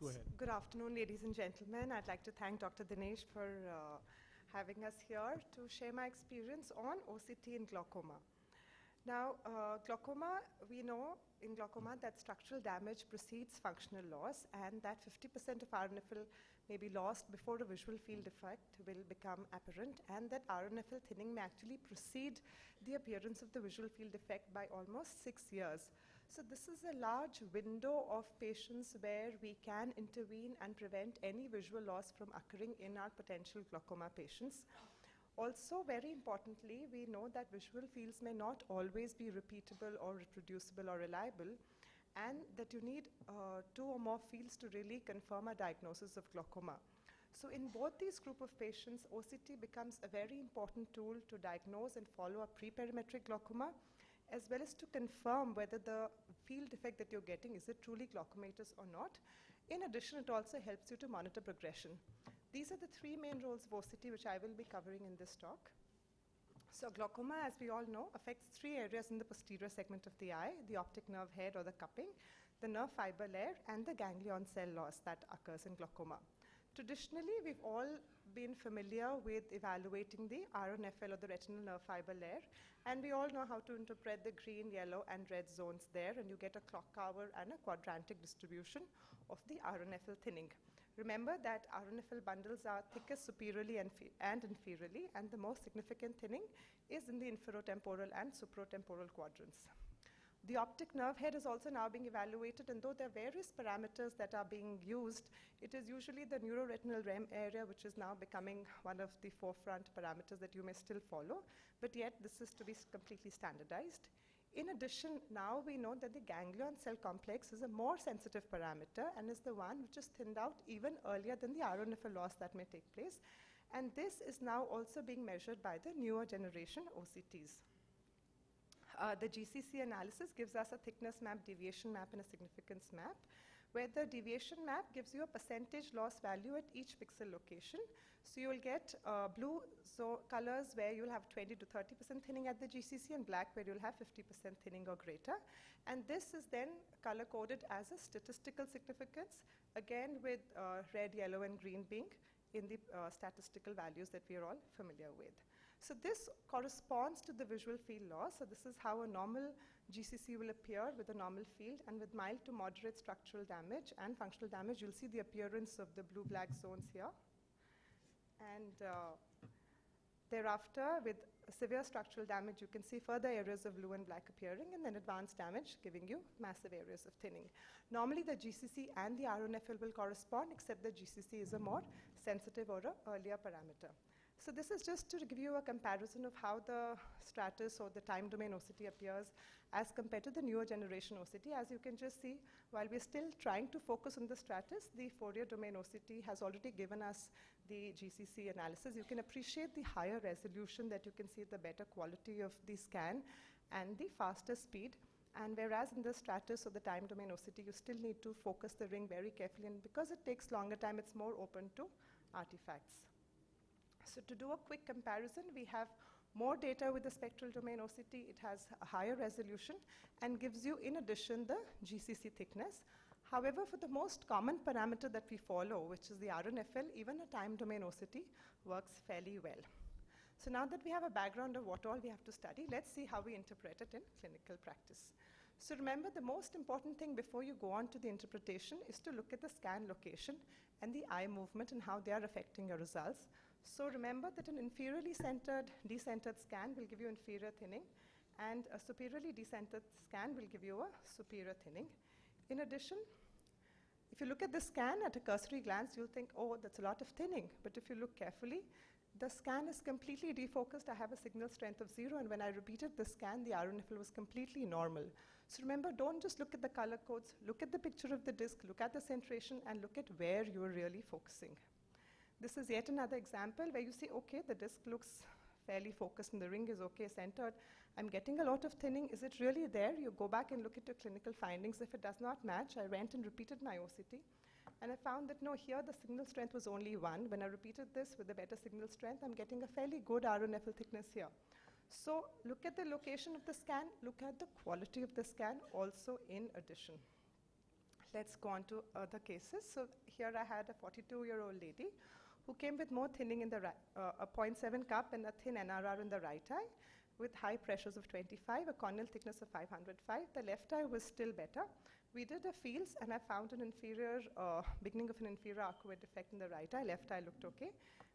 Go ahead. Good afternoon, ladies and gentlemen. I'd like to thank Dr. Dinesh for having us here to share my experience on OCT in glaucoma. Now, glaucoma, we know in glaucoma that structural damage precedes functional loss, and that 50% of RNFL may be lost before a visual field defect will become apparent, and that RNFL thinning may actually precede the appearance of the visual field defect by almost 6 years. So this is a large window of patients where we can intervene and prevent any visual loss from occurring in our potential glaucoma patients. Also, very importantly, we know that visual fields may not always be repeatable or reproducible or reliable, and that you need 2 or more fields to really confirm a diagnosis of glaucoma. So in both these group of patients, OCT becomes a very important tool to diagnose and follow a pre-perimetric glaucoma, as well as to confirm whether the field defect that you're getting, is it truly glaucomatous or not. In addition, it also helps you to monitor progression. These are the 3 main roles of OCT, which I will be covering in this talk. So glaucoma, as we all know, affects 3 areas in the posterior segment of the eye: the optic nerve head or the cupping, the nerve fiber layer, and the ganglion cell loss that occurs in glaucoma. Traditionally, we've all been familiar with evaluating the RNFL or the retinal nerve fiber layer, and we all know how to interpret the green, yellow, and red zones there, and you get a clock cover and a quadrantic distribution of the RNFL thinning. Remember that RNFL bundles are thickest superiorly and inferiorly, and the most significant thinning is in the inferotemporal and supratemporal quadrants. The optic nerve head is also now being evaluated, and though there are various parameters that are being used, it is usually the neuroretinal REM area which is now becoming one of the forefront parameters that you may still follow, but yet this is to be completely standardized. In addition, now we know that the ganglion cell complex is a more sensitive parameter and is the one which is thinned out even earlier than the RNFL loss that may take place. And this is now also being measured by the newer generation OCTs. The GCC analysis gives us a thickness map, deviation map, and a significance map, where the deviation map gives you a percentage loss value at each pixel location. So you will get blue colors where you'll have 20 to 30% thinning at the GCC, and black where you'll have 50% thinning or greater. And this is then color-coded as a statistical significance, again with red, yellow, and green being in the statistical values that we are all familiar with. So this corresponds to the visual field loss. So this is how a normal GCC will appear with a normal field, and with mild to moderate structural damage and functional damage, you'll see the appearance of the blue-black zones here. And thereafter, with severe structural damage, you can see further areas of blue and black appearing, and then advanced damage giving you massive areas of thinning. Normally, the GCC and the RNFL will correspond, except the GCC is a more sensitive or an earlier parameter. So this is just to give you a comparison of how the Stratus or the time domain OCT appears as compared to the newer generation OCT. As you can just see, while we're still trying to focus on the Stratus, the Fourier domain OCT has already given us the GCC analysis. You can appreciate the higher resolution that you can see, the better quality of the scan and the faster speed. And whereas in the Stratus or the time domain OCT, you still need to focus the ring very carefully, and because it takes longer time, it's more open to artifacts. So to do a quick comparison, we have more data with the spectral domain OCT. It has a higher resolution and gives you, in addition, the GCC thickness. However, for the most common parameter that we follow, which is the RNFL, even a time domain OCT works fairly well. So now that we have a background of what all we have to study, let's see how we interpret it in clinical practice. So remember, the most important thing before you go on to the interpretation is to look at the scan location and the eye movement and how they are affecting your results. So remember that an inferiorly centered, decentered scan will give you inferior thinning, and a superiorly decentered scan will give you a superior thinning. In addition, if you look at the scan at a cursory glance, you'll think, oh, that's a lot of thinning. But if you look carefully, the scan is completely defocused. I have a signal strength of 0, and when I repeated the scan, the RNFL was completely normal. So remember, don't just look at the color codes. Look at the picture of the disc, look at the centration, and look at where you're really focusing. This is yet another example where you see, okay, the disc looks fairly focused and the ring is okay, centered. I'm getting a lot of thinning. Is it really there? You go back and look at your clinical findings. If it does not match, I went and repeated my OCT. And I found that, no, here the signal strength was only 1. When I repeated this with a better signal strength, I'm getting a fairly good RNFL thickness here. So look at the location of the scan. Look at the quality of the scan also in addition. Let's go on to other cases. So here I had a 42-year-old lady who came with more thinning in the a 0.7 cup and a thin NRR in the right eye with high pressures of 25, a corneal thickness of 505. The left eye was still better. We did a fields and I found an inferior, beginning of an inferior arcuate defect in the right eye. Left eye looked okay.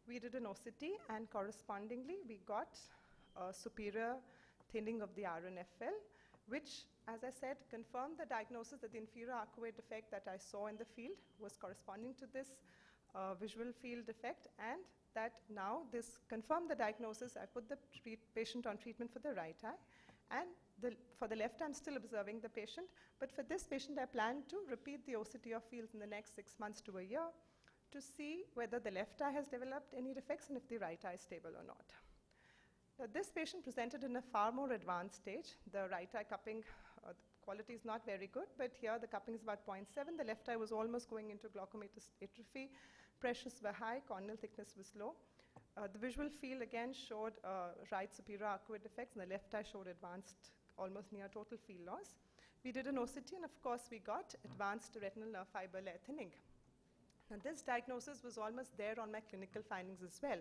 We did an OCT and correspondingly we got superior thinning of the RNFL, which, as I said, confirmed the diagnosis that the inferior arcuate defect that I saw in the field was corresponding to this visual field defect, and that now this confirmed the diagnosis. I put the patient on treatment for the right eye, and for the left I'm still observing the patient, but for this patient I plan to repeat the OCT of fields in the next 6 months to a year to see whether the left eye has developed any defects and if the right eye is stable or not. Now, this patient presented in a far more advanced stage. The right eye cupping quality is not very good, but here the cupping is about 0.7. The left eye was almost going into glaucomatous atrophy. Pressures were high, corneal thickness was low. The visual field again showed right superior arcuate defects, and the left eye showed advanced, almost near total field loss. We did an OCT, and of course we got advanced retinal nerve fiber layer thinning. Now, this diagnosis was almost there on my clinical findings as well.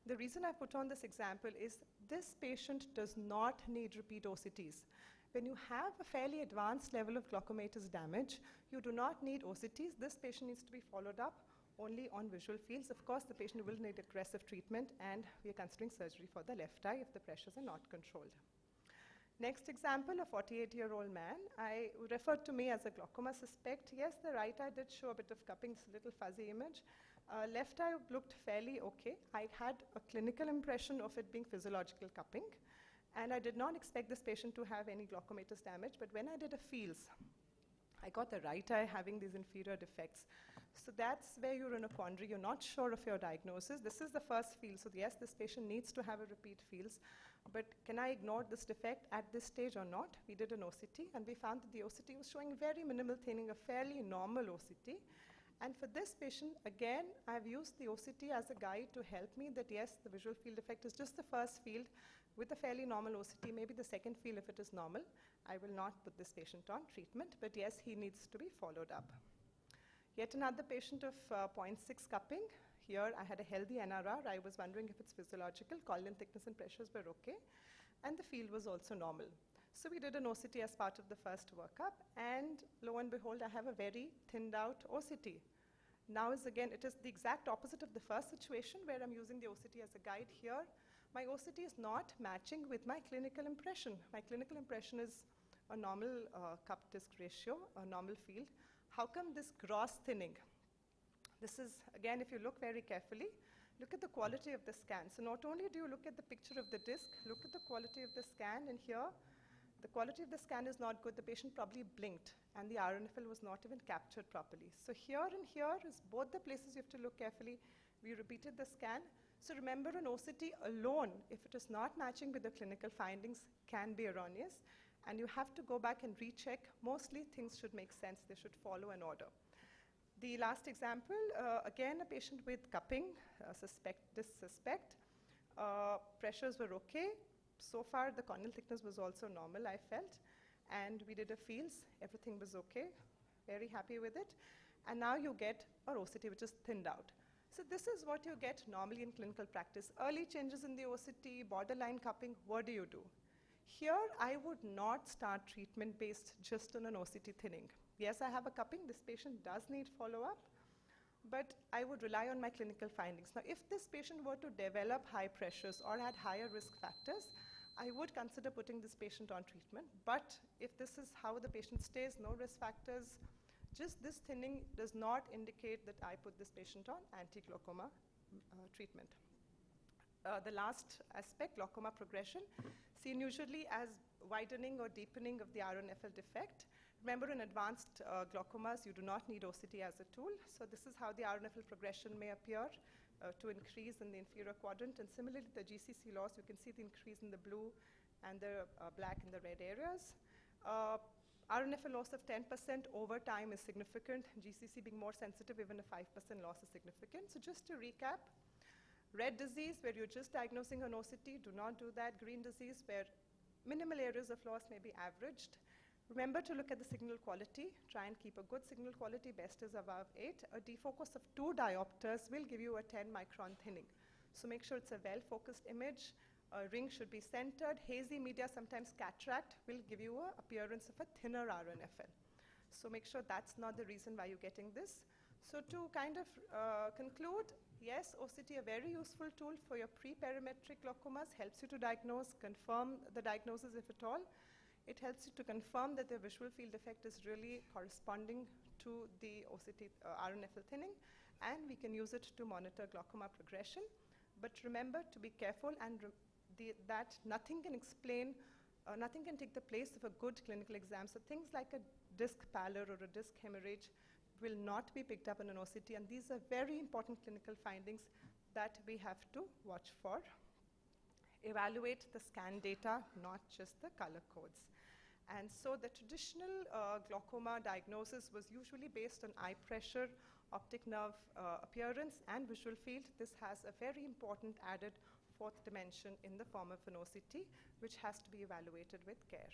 The reason I put on this example is this patient does not need repeat OCTs. When you have a fairly advanced level of glaucomatous damage, you do not need OCTs. This patient needs to be followed up only on visual fields. Of course, the patient will need aggressive treatment, and we are considering surgery for the left eye if the pressures are not controlled. Next example, a 48-year-old man. I referred to me as a glaucoma suspect. Yes, the right eye did show a bit of cupping, it's a little fuzzy image. Left eye looked fairly okay. I had a clinical impression of it being physiological cupping, and I did not expect this patient to have any glaucomatous damage, but when I did a fields, I got the right eye having these inferior defects. So that's where you're in a quandary. You're not sure of your diagnosis. This is the first field, so yes, this patient needs to have a repeat fields, but can I ignore this defect at this stage or not? We did an OCT, and we found that the OCT was showing very minimal thinning, a fairly normal OCT. And for this patient, again, I've used the OCT as a guide to help me that yes, the visual field defect is just the first field with a fairly normal OCT, maybe the second field if it is normal. I will not put this patient on treatment, but yes, he needs to be followed up. Yet another patient of 0.6 cupping. Here I had a healthy NRR. I was wondering if it's physiological. Corneal thickness and pressures were okay, and the field was also normal. So we did an OCT as part of the first workup, and lo and behold, I have a very thinned out OCT. Now is again, it is the exact opposite of the first situation where I'm using the OCT as a guide. Here, my OCT is not matching with my clinical impression. My clinical impression is a normal cup disc ratio, a normal field. How come this gross thinning? This is, again, if you look very carefully, look at the quality of the scan. So not only do you look at the picture of the disc, look at the quality of the scan, and here, the quality of the scan is not good. The patient probably blinked, and the RNFL was not even captured properly. So here and here is both the places you have to look carefully. We repeated the scan. So remember, an OCT alone, if it is not matching with the clinical findings, can be erroneous, and you have to go back and recheck. Mostly things should make sense. They should follow an order. The last example, again, a patient with cupping, suspect. Pressures were okay. So far, the corneal thickness was also normal, I felt, and we did a fields. Everything was okay. Very happy with it. And now you get our OCT, which is thinned out. So this is what you get normally in clinical practice. Early changes in the OCT, borderline cupping, what do you do? Here, I would not start treatment based just on an OCT thinning. Yes, I have a cupping. This patient does need follow-up, but I would rely on my clinical findings. Now, if this patient were to develop high pressures or had higher risk factors, I would consider putting this patient on treatment. But if this is how the patient stays, no risk factors, just this thinning does not indicate that I put this patient on anti-glaucoma treatment. The last aspect, glaucoma progression, seen usually as widening or deepening of the RNFL defect. Remember, in advanced glaucomas, you do not need OCT as a tool. So this is how the RNFL progression may appear to increase in the inferior quadrant. And similarly, the GCC loss, you can see the increase in the blue and the black in the red areas. RNFL loss of 10% over time is significant. GCC being more sensitive, even a 5% loss is significant. So just to recap, red disease, where you're just diagnosing an OCT, do not do that. Green disease, where minimal areas of loss may be averaged. Remember to look at the signal quality. Try and keep a good signal quality, best is above 8. A defocus of 2 diopters will give you a 10 micron thinning. So make sure it's a well-focused image. A ring should be centered. Hazy media, sometimes cataract, will give you an appearance of a thinner RNFL. So make sure that's not the reason why you're getting this. So to kind of conclude, yes, OCT, a very useful tool for your pre-perimetric glaucomas, helps you to diagnose, confirm the diagnosis if at all. It helps you to confirm that the visual field effect is really corresponding to the OCT RNFL thinning, and we can use it to monitor glaucoma progression. But remember to be careful and that nothing can explain, nothing can take the place of a good clinical exam. So things like a disc pallor or a disc hemorrhage will not be picked up in an OCT, and these are very important clinical findings that we have to watch for. Evaluate the scan data, not just the color codes. And so the traditional glaucoma diagnosis was usually based on eye pressure, optic nerve appearance, and visual field. This has a very important added fourth dimension in the form of an OCT, which has to be evaluated with care.